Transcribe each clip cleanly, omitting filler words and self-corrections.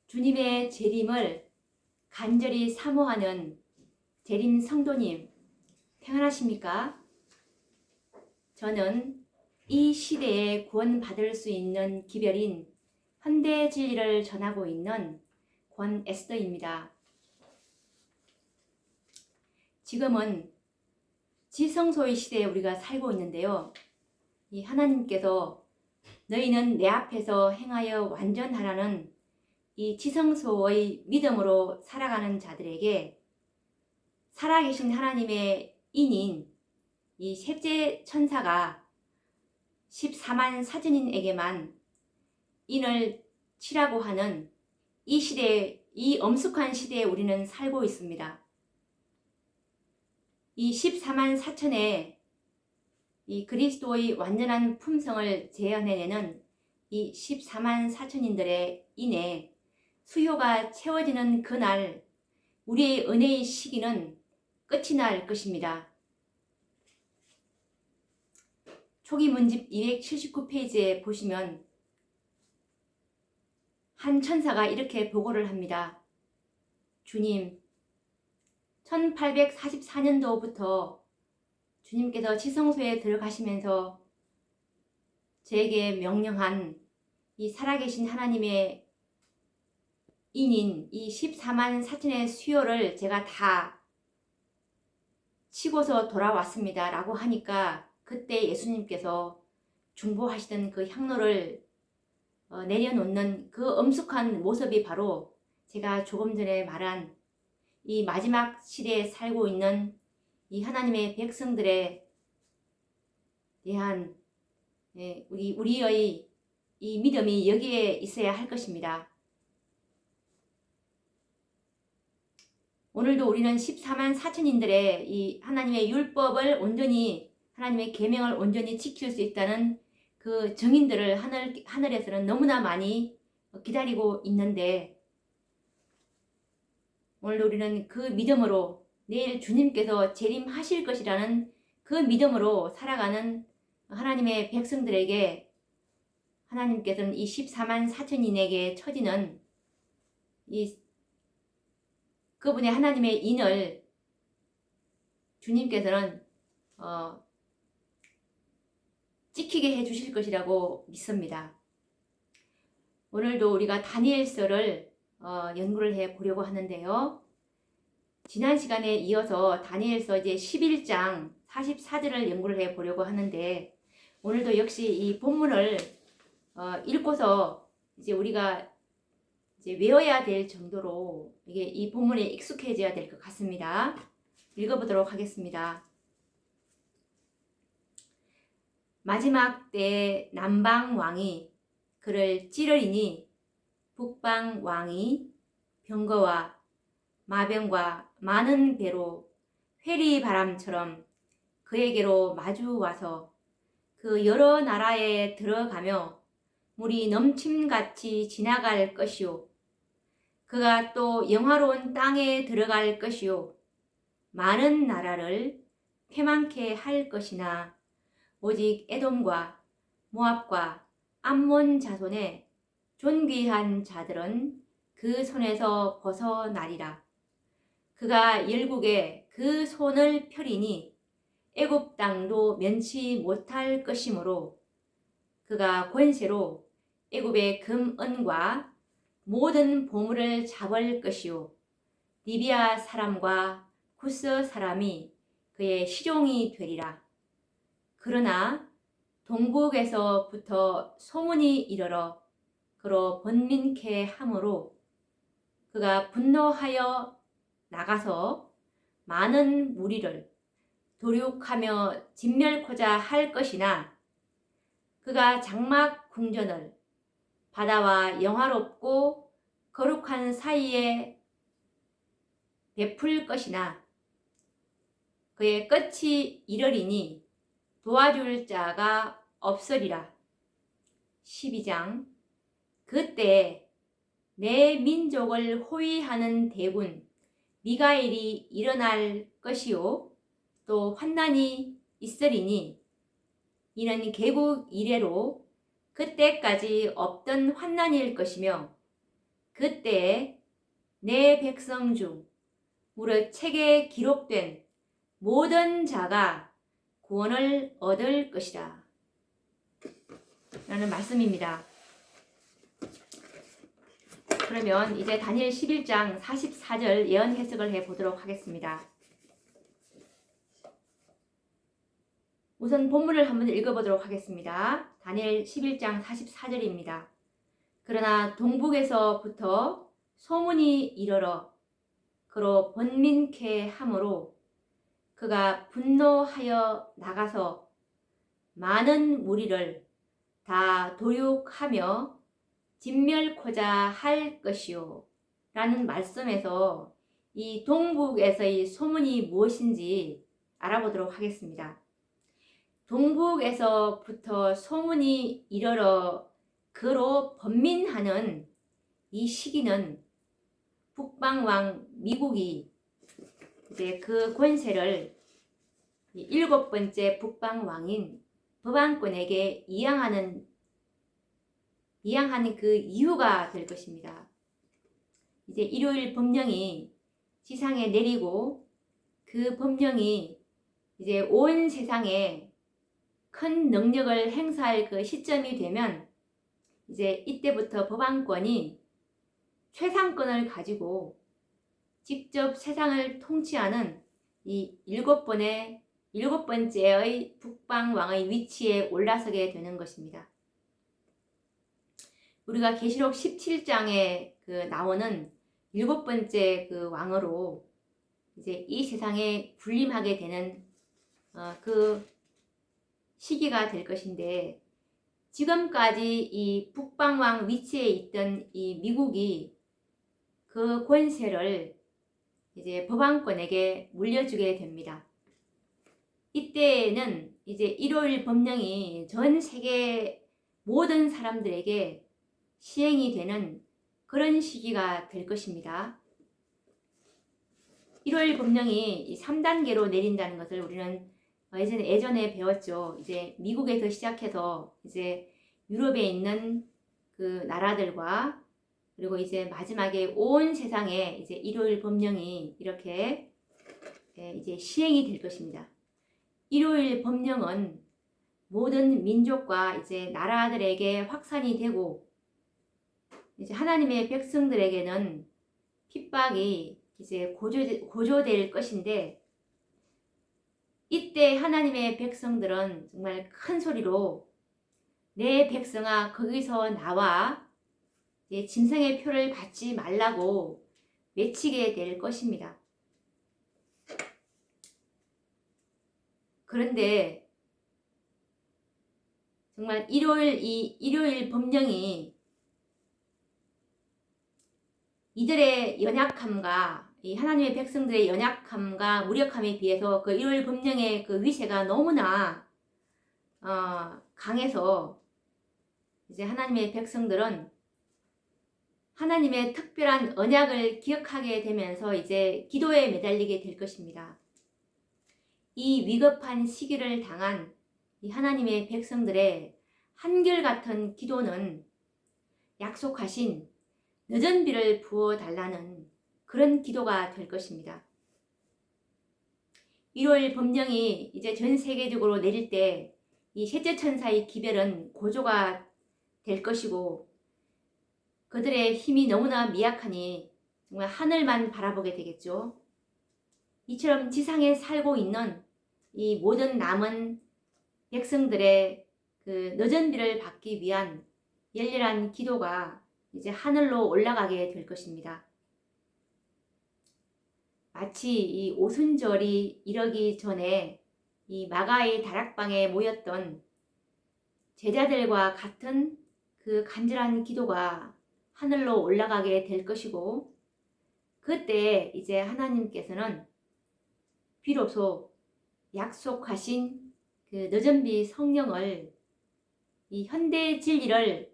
주님의 재림을 간절히 사모하는 재림 성도님, 평안하십니까? 저는 이 시대에 구원받을 수 있는 기별인 현대 진리를 전하고 있는 권 에스더입니다. 지금은 지성소의 시대에 우리가 살고 있는데요. 이 하나님께서 너희는 내 앞에서 행하여 완전하라는 이 지성소의 믿음으로 살아가는 자들에게 살아계신 하나님의 인인 이 셋째 천사가 14만 사천인에게만 인을 치라고 하는 이 시대에, 이 엄숙한 시대에 우리는 살고 있습니다. 이 14만 사천의 이 그리스도의 완전한 품성을 재현해내는 이 14만 사천인들의 인에 수요가 채워지는 그날 우리의 은혜의 시기는 끝이 날 것입니다. 초기 문집 279페이지에 보시면 한 천사가 이렇게 보고를 합니다. 주님, 1844년도부터 주님께서 지성소에 들어가시면서 저에게 명령한 이 살아계신 하나님의 인인 이 14만 사천의 수요를 제가 다 치고서 돌아왔습니다 라고 하니까 그때 예수님께서 중보하시던 그 향로를 내려놓는 그 엄숙한 모습이 바로 제가 조금 전에 말한 이 마지막 시대에 살고 있는 이 하나님의 백성들에 대한 우리의 이 믿음이 여기에 있어야 할 것입니다. 오늘도 우리는 14만 사천인들의 이 하나님의 율법을 온전히 하나님의 계명을 온전히 지킬 수 있다는 그 증인들을 하늘에서는 너무나 많이 기다리고 있는데 오늘도 우리는 그 믿음으로 내일 주님께서 재림하실 것이라는 그 믿음으로 살아가는 하나님의 백성들에게 하나님께서는 이 14만 사천인에게 처지는 이 그분의 하나님의 인을 주님께서는 지키게 해 주실 것이라고 믿습니다. 오늘도 우리가 다니엘서를 연구를 해 보려고 하는데요. 지난 시간에 이어서 다니엘서 이제 11장 44절을 연구를 해 보려고 하는데 오늘도 역시 이 본문을 읽고서 이제 우리가 이제 외워야 될 정도로 이게 이 본문에 익숙해져야 될 것 같습니다. 읽어보도록 하겠습니다. 마지막 때 남방 왕이 그를 찌르리니 북방 왕이 병거와 마병과 많은 배로 회리바람처럼 그에게로 마주 와서 그 여러 나라에 들어가며 물이 넘침같이 지나갈 것이요 그가 또 영화로운 땅에 들어갈 것이요 많은 나라를 패망케 할 것이나 오직 에돔과 모압과 암몬 자손의 존귀한 자들은 그 손에서 벗어나리라. 그가 열국에 그 손을 펴리니 애굽 땅도 면치 못할 것이므로 그가 권세로 애굽의 금은과 모든 보물을 잡을 것이요 리비아 사람과 구스 사람이 그의 시종이 되리라. 그러나 동북에서부터 소문이 이르러 그로 번민케 하므로 그가 분노하여 나가서 많은 무리를 도륙하며 진멸코자 할 것이나 그가 장막 궁전을 바다와 영화롭고 거룩한 사이에 베풀 것이나 그의 끝이 이르리니 도와줄 자가 없으리라. 12장 그때 내 민족을 호위하는 대군 미가엘이 일어날 것이요 또 환난이 있으리니 이는 개국 이래로 그때까지 없던 환난일 것이며 그때 내 백성 중 무릇 책에 기록된 모든 자가 구원을 얻을 것이라. 라는 말씀입니다. 그러면 이제 다니엘 11장 44절 예언 해석을 해보도록 하겠습니다. 우선 본문을 한번 읽어보도록 하겠습니다. 다니엘 11장 44절입니다. 그러나 동북에서부터 소문이 이르러 그로 번민케 하므로 그가 분노하여 나가서 많은 무리를 다 도륙하며 진멸코자 할 것이요. 라는 말씀에서 이 동북에서의 소문이 무엇인지 알아보도록 하겠습니다. 동북에서부터 소문이 이르러 그로 번민하는 이 시기는 북방왕 미국이 이제 그 권세를 7번째 북방왕인 법왕권에게 이양하는 그 이유가 될 것입니다. 이제 일요일 법령이 지상에 내리고 그 법령이 이제 온 세상에 큰 능력을 행사할 그 시점이 되면 이제 이때부터 법왕권이 최상권을 가지고 직접 세상을 통치하는 이 7번째의 북방왕의 위치에 올라서게 되는 것입니다. 우리가 계시록 17장에 나오는 7번째 그 왕으로 이제 이 세상에 군림하게 되는 그 시기가 될 것인데, 지금까지 이 북방왕 위치에 있던 이 미국이 그 권세를 이제 법왕권에게 물려주게 됩니다. 이때에는 이제 일요일 법령이 전 세계 모든 사람들에게 시행이 되는 그런 시기가 될 것입니다. 일요일 법령이 3단계로 내린다는 것을 우리는 예전에 배웠죠. 이제 미국에서 시작해서 이제 유럽에 있는 그 나라들과 그리고 이제 마지막에 온 세상에 이제 일요일 법령이 이렇게 이제 시행이 될 것입니다. 일요일 법령은 모든 민족과 이제 나라들에게 확산이 되고, 이제 하나님의 백성들에게는 핍박이 이제 고조될 것인데, 이때 하나님의 백성들은 정말 큰 소리로 내 백성아 거기서 나와 짐승의 표를 받지 말라고 외치게 될 것입니다. 그런데 정말 일요일 법령이 이들의 연약함과 이 하나님의 백성들의 연약함과 무력함에 비해서 그 일요일 법령의 그 위세가 너무나 강해서 이제 하나님의 백성들은 하나님의 특별한 언약을 기억하게 되면서 이제 기도에 매달리게 될 것입니다. 이 위급한 시기를 당한 이 하나님의 백성들의 한결같은 기도는 약속하신 늦은 비를 부어달라는 그런 기도가 될 것입니다. 일요일 법령이 이제 전 세계적으로 내릴 때 이 셋째 천사의 기별은 고조가 될 것이고, 그들의 힘이 너무나 미약하니 정말 하늘만 바라보게 되겠죠. 이처럼 지상에 살고 있는 이 모든 남은 백성들의 그 늦은 비를 받기 위한 열렬한 기도가 이제 하늘로 올라가게 될 것입니다. 마치 이 오순절이 이르기 전에 이 마가의 다락방에 모였던 제자들과 같은 그 간절한 기도가 하늘로 올라가게 될 것이고, 그때 이제 하나님께서는 비로소 약속하신 그 늦은 비 성령을, 이 현대 진리를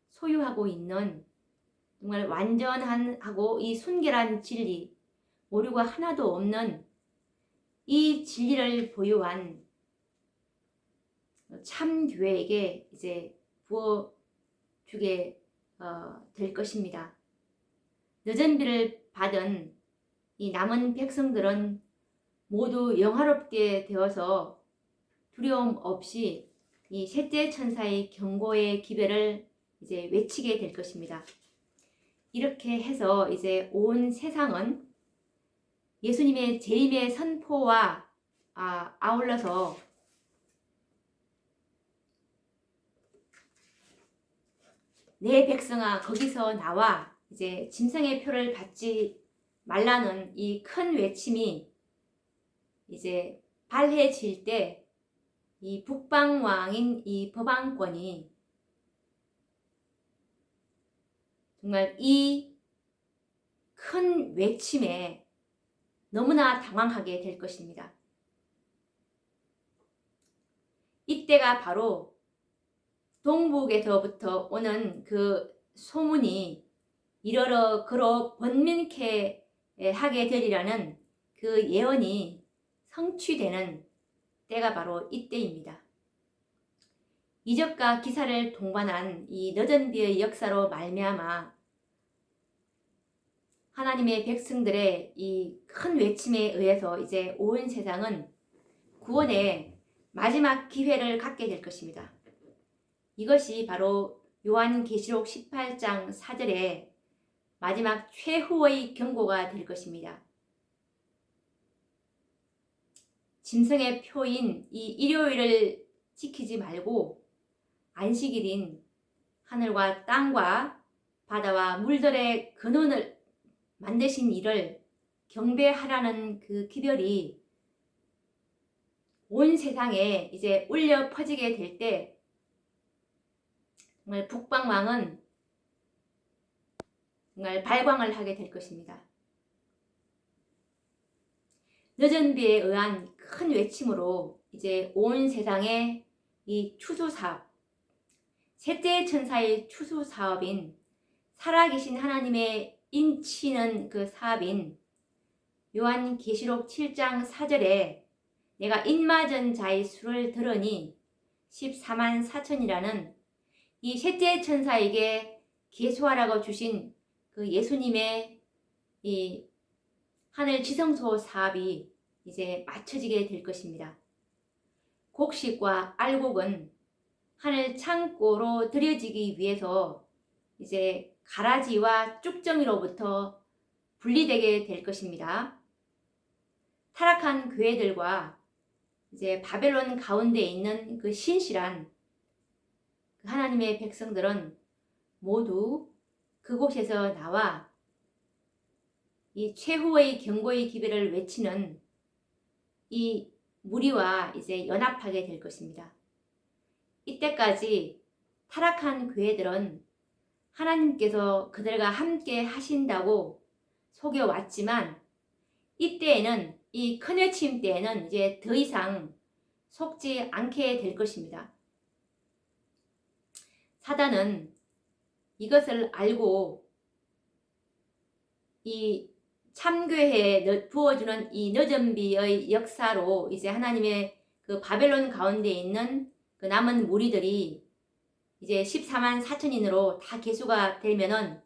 소유하고 있는 정말 완전하고 이 순결한 진리, 오류가 하나도 없는 이 진리를 보유한 참 교회에게 이제 부어주게 될 것입니다. 늦은 비를 받은 이 남은 백성들은 모두 영화롭게 되어서 두려움 없이 이 셋째 천사의 경고의 기별을 이제 외치게 될 것입니다. 이렇게 해서 이제 온 세상은 예수님의 재림의 선포와 아울러서 내 백성아 거기서 나와 이제 짐승의 표를 받지 말라는 이 큰 외침이 이제 발해질 때 이 북방왕인 이 법왕권이 정말 이 큰 외침에 너무나 당황하게 될 것입니다. 이때가 바로 동북에서부터 오는 그 소문이 이러러 그러 번민케 하게 되리라는 그 예언이 성취되는 때가 바로 이때입니다. 이적과 기사를 동반한 이 늦은 비의 역사로 말미암아 하나님의 백성들의 이 큰 외침에 의해서 이제 온 세상은 구원의 마지막 기회를 갖게 될 것입니다. 이것이 바로 요한계시록 18장 4절의 마지막 최후의 경고가 될 것입니다. 짐승의 표인 이 일요일을 지키지 말고 안식일인 하늘과 땅과 바다와 물들의 근원을 만드신 이를 경배하라는 그 기별이 온 세상에 이제 울려 퍼지게 될 때 정말 북방왕은 정말 발광을 하게 될 것입니다. 늦은 비에 의한 큰 외침으로 이제 온 세상에 이 추수 사업, 셋째 천사의 추수 사업인 살아계신 하나님의 인치는 그 사업인 요한계시록 7장 4절에 내가 인맞은 자의 수를 들으니 14만 4천이라는 이 셋째 천사에게 계수하라고 주신 그 예수님의 이 하늘 지성소 사업이 이제 맞춰지게 될 것입니다. 곡식과 알곡은 하늘 창고로 들여지기 위해서 이제 가라지와 쭉정이로부터 분리되게 될 것입니다. 타락한 교회들과 이제 바벨론 가운데 있는 그 신실한 하나님의 백성들은 모두 그곳에서 나와 이 최후의 경고의 기별을 외치는 이 무리와 이제 연합하게 될 것입니다. 이때까지 타락한 교회들은 하나님께서 그들과 함께 하신다고 속여왔지만 이때에는 이 큰 외침 때에는 이제 더 이상 속지 않게 될 것입니다. 사단은 이것을 알고 이 참교회에 부어주는 이 늦은 비의 역사로 이제 하나님의 그 바벨론 가운데 있는 그 남은 무리들이 이제 14만 4천인으로 다 계수가 되면은